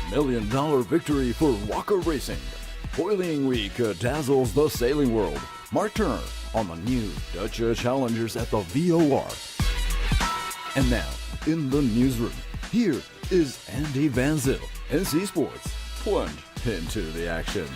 $1 million victory for Walker Racing. Foiling Week dazzles the sailing world. Mark Turner on the new Dutch Challengers at the VOR. And now, in the newsroom, here is Andy Van Zyl, NC Sports. Plunge into the action.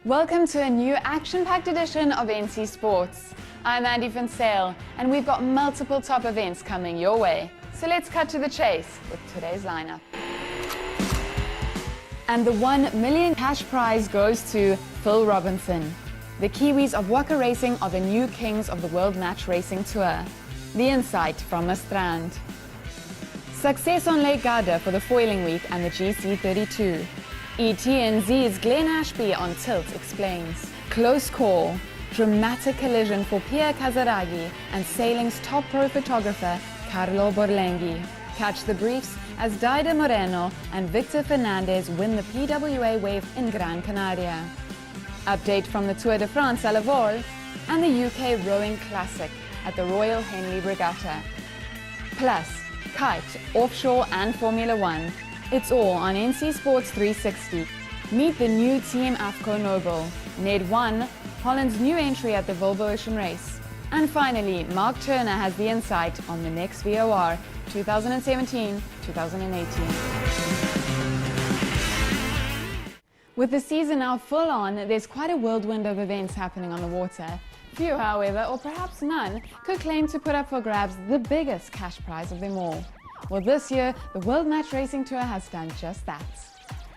Welcome to a new action-packed edition of NC Sports. I'm Andy Van Zyl, and we've got multiple top events coming your way. So let's cut to the chase with today's lineup. And the $1 million cash prize goes to Phil Robinson. The Kiwis of Walker Racing are the new kings of the World Match Racing Tour. The insight from Mastrand. Success on Lake Garda for the Foiling Week and the GC32. ETNZ's Glenn Ashby on tilt explains. Close call, dramatic collision for Pia Casaraghi and sailing's top pro photographer Carlo Borlenghi. Catch the briefs as Daida Moreno and Victor Fernandez win the PWA wave in Gran Canaria. Update from the Tour de France à la Vol and the UK Rowing Classic at the Royal Henley Regatta. Plus, kite, offshore and Formula One. It's all on NC Sports 360. Meet the new team AFCO Noble. Ned 1, Holland's new entry at the Volvo Ocean Race. And finally, Mark Turner has the insight on the next VOR 2017-2018. With the season now full on, there's quite a whirlwind of events happening on the water. Few, however, or perhaps none, could claim to put up for grabs the biggest cash prize of them all. Well, this year, the World Match Racing Tour has done just that.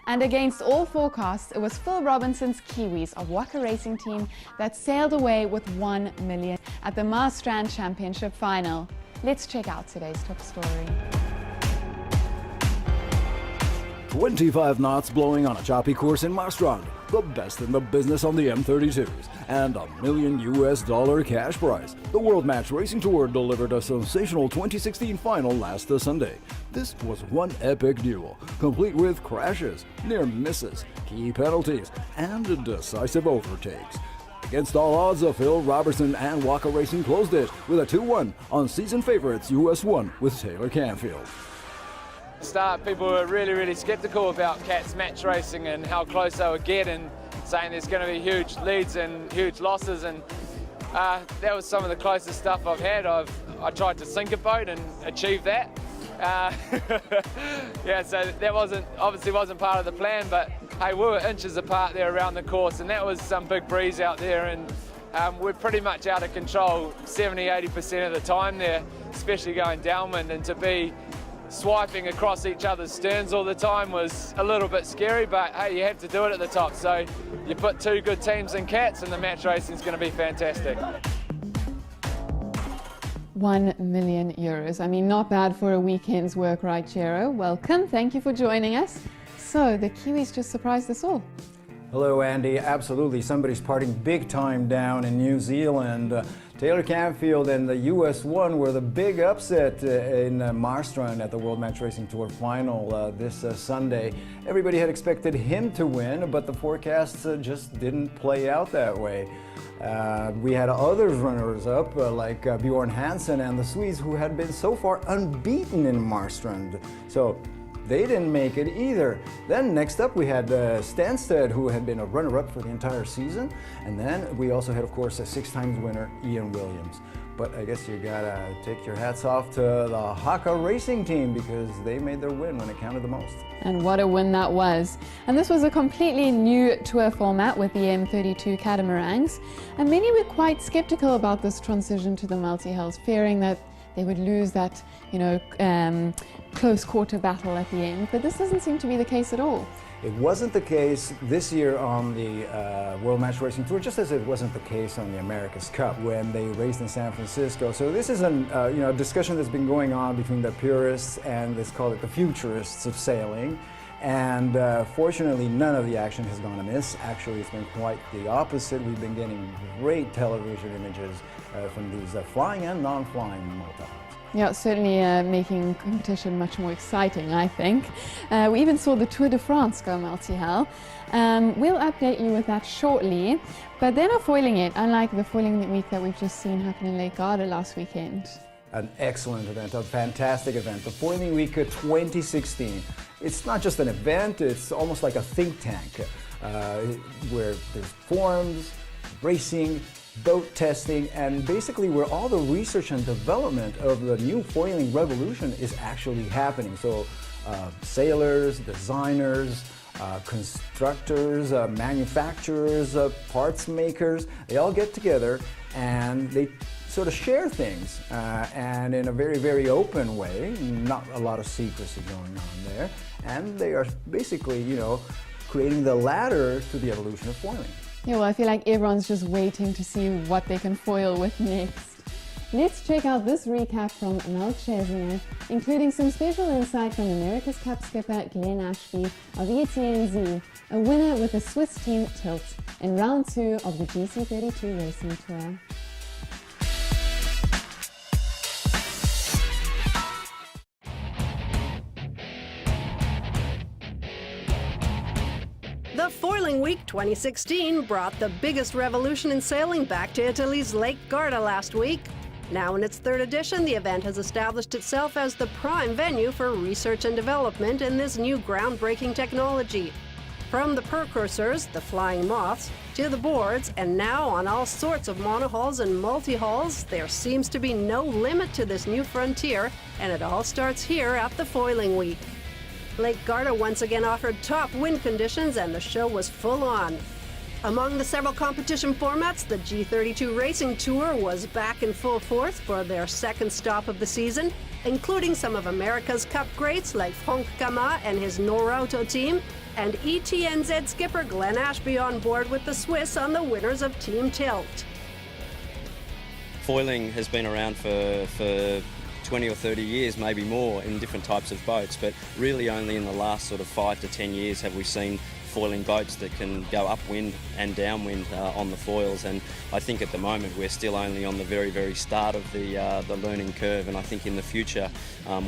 And against all forecasts, it was Phil Robinson's Kiwis of Walker Racing Team that sailed away with $1 million at the Marstrand Championship final. Let's check out today's top story. 25 knots blowing on a choppy course in Marstrand, the best in the business on the M32s, and $1 million cash prize. The World Match Racing Tour delivered a sensational 2016 final last Sunday. This was one epic duel, complete with crashes, near misses, key penalties, and decisive overtakes. Against all odds, Phil Robertson and Walker Racing closed it with a 2-1 on season favorites US 1 with Taylor Canfield. Start, people were really skeptical about Cat's match racing and how close they would get, and saying there's going to be huge leads and huge losses, and that was some of the closest stuff I've had. I tried to sink a boat and achieve that. Yeah, so that obviously wasn't part of the plan, but hey, we were inches apart there around the course, and that was some big breeze out there, and we're pretty much out of control 70-80% of the time there, especially going downwind, and to be swiping across each other's sterns all the time was a little bit scary, but hey, you have to do it at the top. So you put two good teams in Cats and the match racing is going to be fantastic. €1 million. I mean, not bad for a weekend's work, right, Gero? Welcome, thank you for joining us. So the Kiwis just surprised us all. Hello, Andy. Absolutely, somebody's partying big time down in New Zealand. Taylor Canfield and the US 1 were the big upset in Marstrand at the World Match Racing Tour final this Sunday. Everybody had expected him to win, but the forecasts just didn't play out that way. We had other runners-up like Bjorn Hansen and the Swedes, who had been so far unbeaten in Marstrand. So they didn't make it either. Then next up we had Stansted, who had been a runner-up for the entire season. And then we also had, of course, a 6-time winner, Ian Williams. But I guess you gotta take your hats off to the Haka Racing Team, because they made their win when it counted the most. And what a win that was. And this was a completely new tour format with the M32 catamarans. And many were quite skeptical about this transition to the multi-hulls, fearing that they would lose that, close quarter battle at the end. But this doesn't seem to be the case at all. It wasn't the case this year on the World Match Racing Tour, just as it wasn't the case on the America's Cup when they raced in San Francisco. So this is a discussion that's been going on between the purists and let's call it the futurists of sailing. And fortunately, none of the action has gone amiss. Actually, it's been quite the opposite. We've been getting great television images from these flying and non-flying multi-hulls. Yeah, it's certainly making competition much more exciting, I think. We even saw the Tour de France go multi-hull. We'll update you with that shortly, but they're not foiling it, unlike the foiling week that we've just seen happen in Lake Garda last weekend. An excellent event, a fantastic event. The Foiling Week 2016. It's not just an event, it's almost like a think tank where there's forums, racing, boat testing, and basically where all the research and development of the new foiling revolution is actually happening. So sailors, designers, constructors, manufacturers, parts makers, they all get together and they sort of share things and in a very, very open way, not a lot of secrecy going on there. And they are basically, you know, creating the ladder to the evolution of foiling. Yeah, well, I feel like everyone's just waiting to see what they can foil with next. Let's check out this recap from Azione, including some special insight from America's Cup skipper Glenn Ashby of ETNZ, a winner with the Swiss team Tilt in round 2 of the GC32 Racing Tour. The Foiling Week 2016 brought the biggest revolution in sailing back to Italy's Lake Garda last week. Now in its 3rd edition, the event has established itself as the prime venue for research and development in this new groundbreaking technology. From the precursors, the flying moths, to the boards, and now on all sorts of monohulls and multi-hulls, there seems to be no limit to this new frontier, and it all starts here at the Foiling Week. Lake Garda once again offered top wind conditions and the show was full on. Among the several competition formats, the G32 Racing Tour was back in full force for their 2nd stop of the season, including some of America's Cup greats like Franck Cama and his Norauto team, and ETNZ skipper Glenn Ashby on board with the Swiss on the winners of Team Tilt. Foiling has been around for 20 or 30 years, maybe more, in different types of boats, but really only in the last sort of 5 to 10 years have we seen foiling boats that can go upwind and downwind on the foils, and I think at the moment we're still only on the very, very start of the learning curve, and I think in the future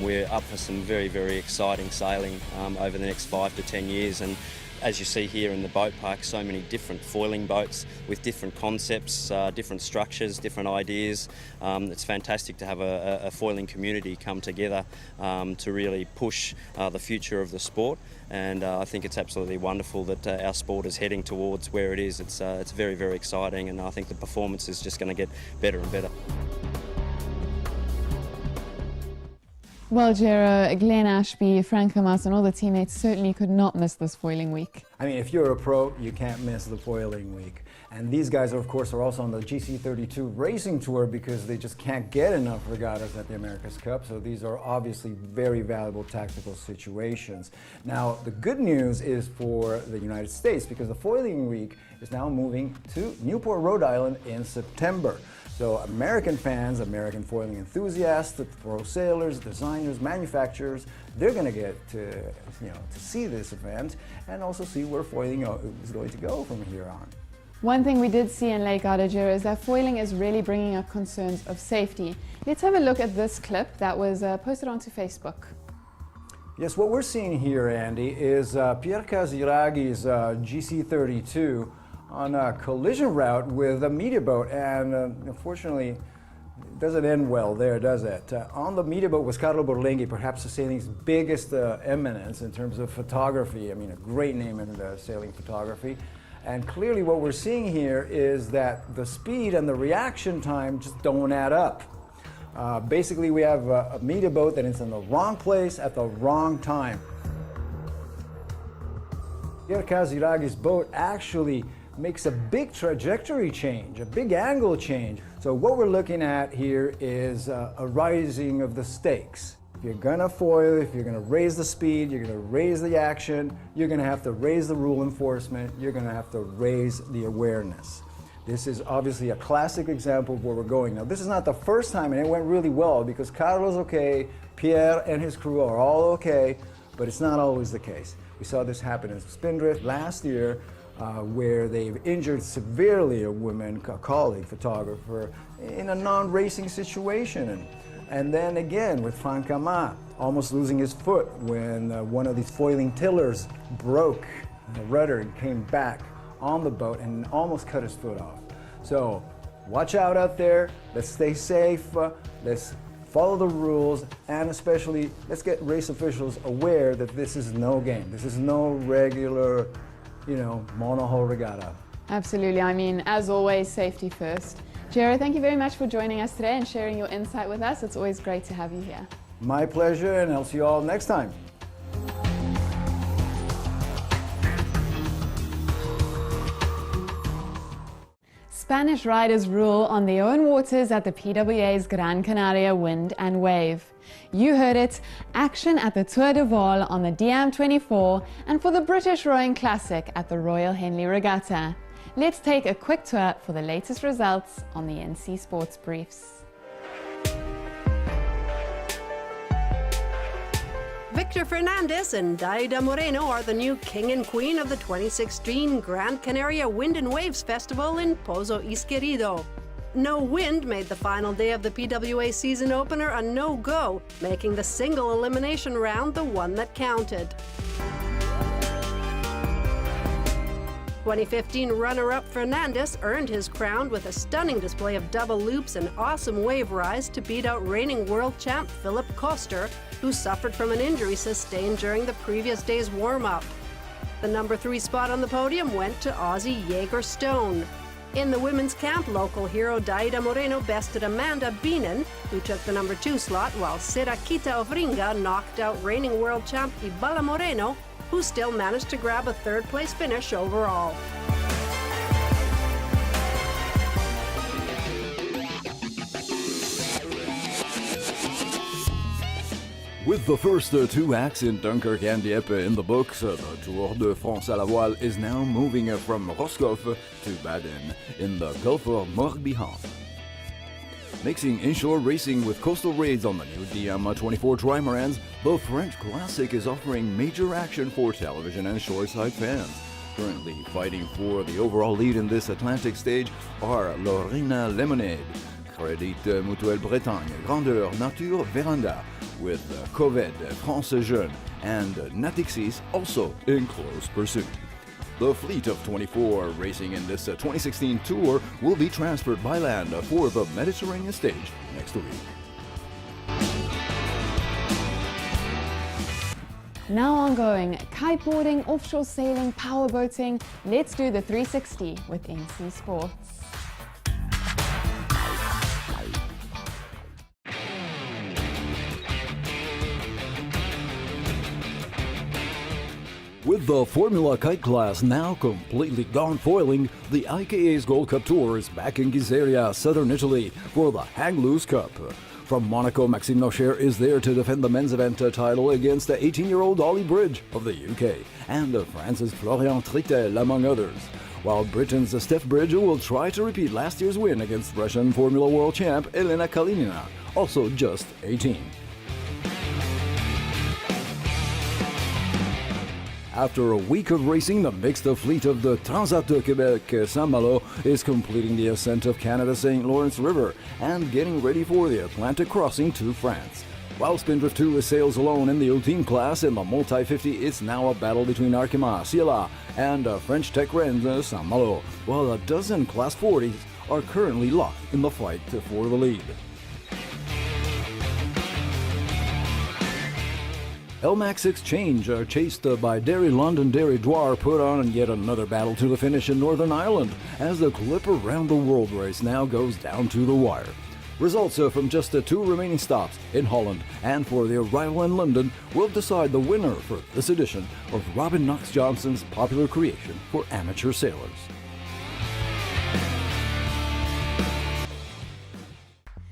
we're up for some very, very exciting sailing over the next 5 to 10 years. And as you see here in the boat park, so many different foiling boats with different concepts, different structures, different ideas. It's fantastic to have a foiling community come together to really push the future of the sport, and I think it's absolutely wonderful that our sport is heading towards where it is. It's very, very exciting, and I think the performance is just going to get better and better. Well, Gero, Glenn Ashby, Franck Hamas and all the teammates certainly could not miss this foiling week. I mean, if you're a pro, you can't miss the Foiling Week. And these guys, of course, are also on the GC32 Racing Tour because they just can't get enough regattas at the America's Cup. So these are obviously very valuable tactical situations. Now, the good news is for the United States because the Foiling Week is now moving to Newport, Rhode Island in September. So American fans, American foiling enthusiasts, the pro sailors, designers, manufacturers, they're going to get to see this event and also see where foiling is going to go from here on. One thing we did see in Lake Garda, Gero, is that foiling is really bringing up concerns of safety. Let's have a look at this clip that was posted onto Facebook. Yes, what we're seeing here, Andy, is Pierre Casiraghi's GC32 on a collision route with a media boat, and unfortunately it doesn't end well there, does it? On the media boat was Carlo Borlenghi, perhaps the sailing's biggest eminence in terms of photography. I mean, a great name in sailing photography. And clearly what we're seeing here is that the speed and the reaction time just don't add up. Basically, we have a media boat that is in the wrong place at the wrong time. Pierre Casiraghi's boat actually makes a big trajectory change, a big angle change. So what we're looking at here is a rising of the stakes. If you're gonna foil, if you're gonna raise the speed, you're gonna raise the action, you're gonna have to raise the rule enforcement, you're gonna have to raise the awareness. This is obviously a classic example of where we're going. Now, this is not the first time, and it went really well because Carlo's okay, Pierre and his crew are all okay, but it's not always the case. We saw this happen in Spindrift last year, where they've injured severely a woman, a colleague photographer, in a non-racing situation. And then again with Francama, almost losing his foot when one of these foiling tillers broke the rudder and came back on the boat and almost cut his foot off. So watch out there, let's stay safe, let's follow the rules, and especially let's get race officials aware that this is no game. This is no regular, monohull regatta. Absolutely. I mean, as always, safety first. Gero, thank you very much for joining us today and sharing your insight with us. It's always great to have you here. My pleasure, and I'll see you all next time. Spanish riders rule on their own waters at the PWA's Gran Canaria Wind and Wave. You heard it, action at the Tour de Vol on the DM24 and for the British Rowing Classic at the Royal Henley Regatta. Let's take a quick tour for the latest results on the NC Sports Briefs. Victor Fernandez and Daida Moreno are the new king and queen of the 2016 Gran Canaria Wind and Waves Festival in Pozo Izquierdo. No wind made the final day of the PWA season opener a no-go, making the single elimination round the one that counted. 2015 runner-up Fernandez earned his crown with a stunning display of double loops and awesome wave rise to beat out reigning world champ Philip Koster, who suffered from an injury sustained during the previous day's warm-up. The number 3 spot on the podium went to Aussie Jaeger Stone. In the women's camp, local hero Daida Moreno bested Amanda Beenan, who took the number 2 slot, while Sirakita Ofringa knocked out reigning world champ Ibala Moreno, who still managed to grab a third-place finish overall. With the first 2 acts in Dunkirk and Dieppe in the books, the Tour de France à la voile is now moving from Roscoff to Baden in the Gulf of Morbihan. Mixing inshore racing with coastal raids on the new DM24 trimarans, the French Classic is offering major action for television and shoreside fans. Currently fighting for the overall lead in this Atlantic stage are Lorena Lemonade, Crédit Mutuelle Bretagne, Grandeur, Nature, Véranda, with Coved, France Jeune, and Natixis also in close pursuit. The fleet of 24 racing in this 2016 tour will be transferred by land for the Mediterranean stage next week. Now ongoing, kiteboarding, offshore sailing, powerboating. Let's do the 360 with NC Sports. With the Formula Kite class now completely gone foiling, the IKA's Gold Cup Tour is back in Ghiseria, southern Italy, for the Hang Loose Cup. From Monaco, Maxime Nocher is there to defend the men's event title against the 18-year-old Ollie Bridge of the UK and France's Florian Trittel, among others. While Britain's Steph Bridge will try to repeat last year's win against Russian Formula World champ Elena Kalinina, also just 18. After a week of racing, the mixed fleet of the Transat de Quebec Saint-Malo is completing the ascent of Canada's St. Lawrence River and getting ready for the Atlantic crossing to France. While Spindrift 2 sails alone in the Ultime class, in the Multi-50 it's now a battle between Arkema, Ciela, and French Tech Rennes Saint-Malo, while a dozen Class 40s are currently locked in the fight for the lead. LMAX Exchange, chased by Derry London Derry Dwar, put on yet another battle to the finish in Northern Ireland as the Clipper Round the World race now goes down to the wire. Results from just 2 remaining stops in Holland and for the arrival in London will decide the winner for this edition of Robin Knox Johnson's popular creation for amateur sailors.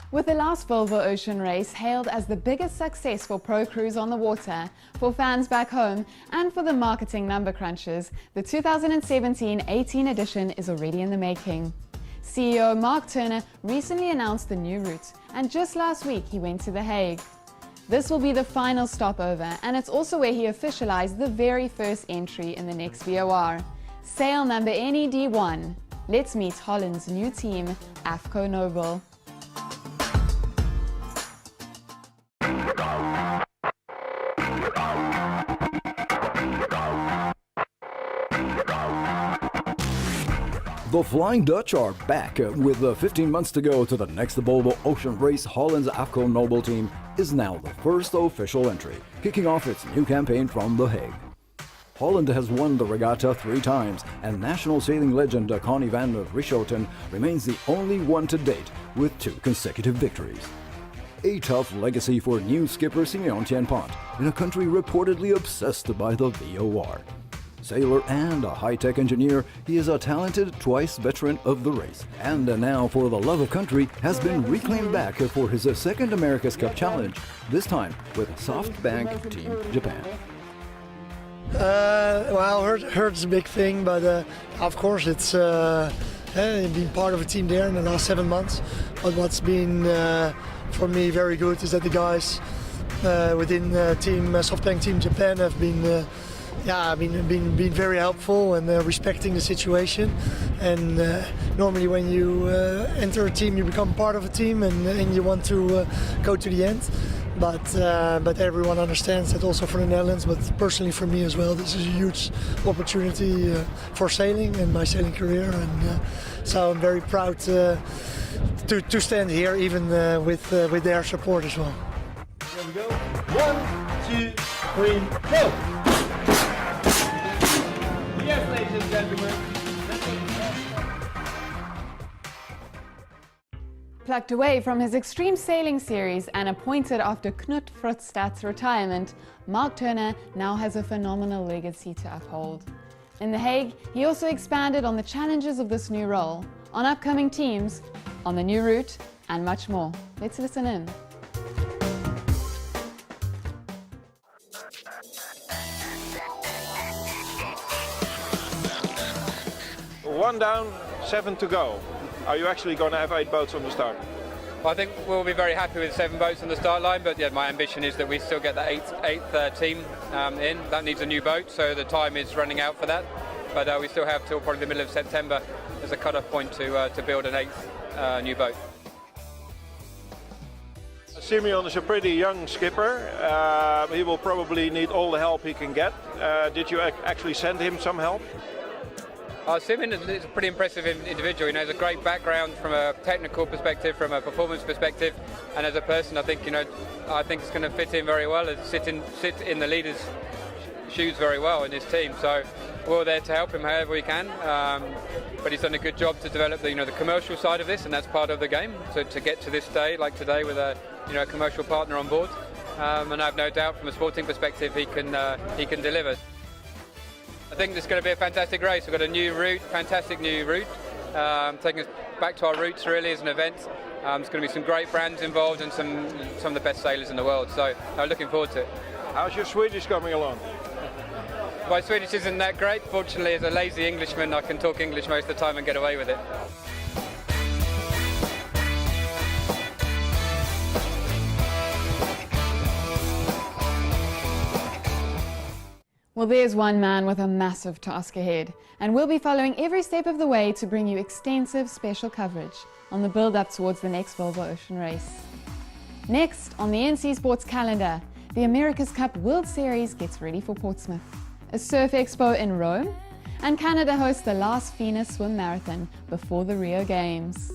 With the last Volvo Ocean race hailed as the biggest success for pro crews on the water, for fans back home, and for the marketing number crunchers, the 2017-18 edition is already in the making. CEO Mark Turner recently announced the new route, and just last week he went to The Hague. This will be the final stopover, and it's also where he officialized the very first entry in the next VOR. Sail number NED1. Let's meet Holland's new team, AFCO Noble. The Flying Dutch are back with 15 months to go to the next Volvo Ocean Race. Holland's Afco Nobel team is now the first official entry, kicking off its new campaign from The Hague. Holland has won the regatta 3 times, and national sailing legend Connie van Richoten remains the only one to date with 2 consecutive victories. A tough legacy for new skipper Simeon Tienpont in a country reportedly obsessed by the VOR. Sailor and a high-tech engineer, he is a talented twice veteran of the race, and now for the love of country has been reclaimed back for his second America's Cup challenge, this time with SoftBank Team Japan. Well, hurt's a big thing, but of course it's being part of a team there in the last 7 months. But what's been for me very good is that the guys within team SoftBank Team Japan have been been very helpful and respecting the situation. And normally when you enter a team, you become part of a team and you want to go to the end. But everyone understands that also for the Netherlands, but personally for me as well, this is a huge opportunity for sailing and my sailing career, and so I'm very proud to stand here, even with their support as well. Here we go. 1, 2, 3, go! Yes, ladies and gentlemen. Plucked away from his extreme sailing series and appointed after Knut Frostad's retirement, Mark Turner now has a phenomenal legacy to uphold. In The Hague, he also expanded on the challenges of this new role, on upcoming teams, on the new route, and much more. Let's listen in. One down, 7 to go. Are you actually going to have 8 boats on the start? Well, I think we'll be very happy with 7 boats on the start line, but yeah, my ambition is that we still get the 8th team in. That needs a new boat, so the time is running out for that. But we still have till probably the middle of September as a cut-off point to build an 8th new boat. Simeon is a pretty young skipper. He will probably need all the help he can get. Did you actually send him some help? Simeon is a pretty impressive individual. He has a great background from a technical perspective, from a performance perspective, and as a person, I think it's going to fit in very well and sit in the leader's shoes very well in his team. So we're there to help him however we can. But he's done a good job to develop the commercial side of this, and that's part of the game. So to get to this day, like today, with a commercial partner on board, and I have no doubt from a sporting perspective he can deliver. I think this is going to be a fantastic race. We've got a new route, fantastic new route, taking us back to our roots really as an event. There's going to be some great brands involved and some of the best sailors in the world, so I'm looking forward to it. How's your Swedish coming along? My Swedish isn't that great. Fortunately, as a lazy Englishman, I can talk English most of the time and get away with it. Well, there's one man with a massive task ahead, and we'll be following every step of the way to bring you extensive special coverage on the build-up towards the next Volvo Ocean Race. Next, on the NC Sports calendar, the America's Cup World Series gets ready for Portsmouth, a surf expo in Rome, and Canada hosts the last FINA swim marathon before the Rio Games.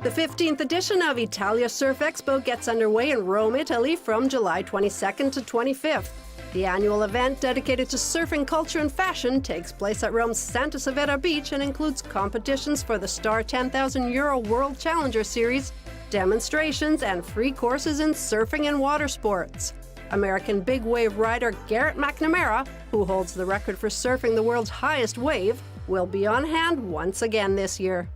The 15th edition of Italia Surf Expo gets underway in Rome, Italy from July 22nd to 25th. The annual event dedicated to surfing culture and fashion takes place at Rome's Santa Severa Beach and includes competitions for the Star €10,000 World Challenger Series, demonstrations, and free courses in surfing and water sports. American big wave rider Garrett McNamara, who holds the record for surfing the world's highest wave, will be on hand once again this year.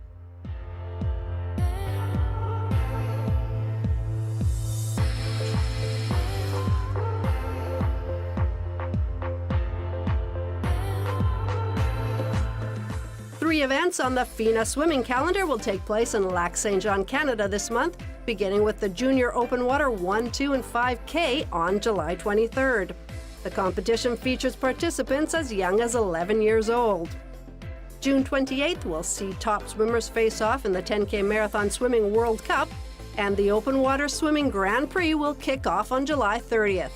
Three events on the FINA swimming calendar will take place in Lac Saint Jean, Canada this month, beginning with the Junior Open Water 1, 2, and 5K on July 23rd. The competition features participants as young as 11 years old. June 28th will see top swimmers face off in the 10K Marathon Swimming World Cup, and the Open Water Swimming Grand Prix will kick off on July 30th.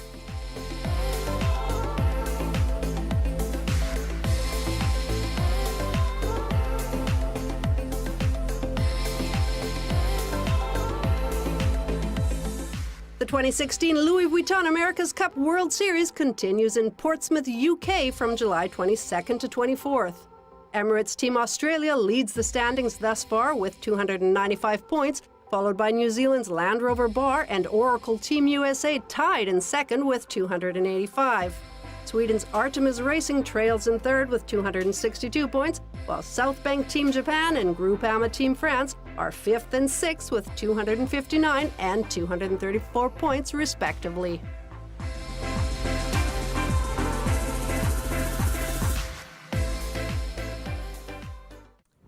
The 2016 Louis Vuitton America's Cup World Series continues in Portsmouth, UK from July 22nd to 24th. Emirates Team Australia leads the standings thus far with 295 points, followed by New Zealand's Land Rover Bar and Oracle Team USA tied in second with 285. Sweden's Artemis Racing trails in third with 262 points, while South Bank Team Japan and Groupama Team France are fifth and sixth with 259 and 234 points respectively.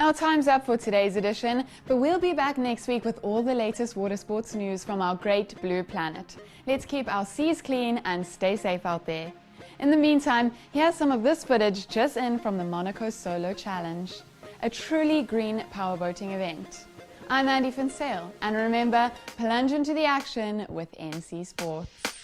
Our time's up for today's edition, but we'll be back next week with all the latest water sports news from our great blue planet. Let's keep our seas clean and stay safe out there. In the meantime, here's some of this footage just in from the Monaco Solo Challenge, a truly green powerboating event. I'm Andy Finsale, and remember, plunge into the action with NC Sports.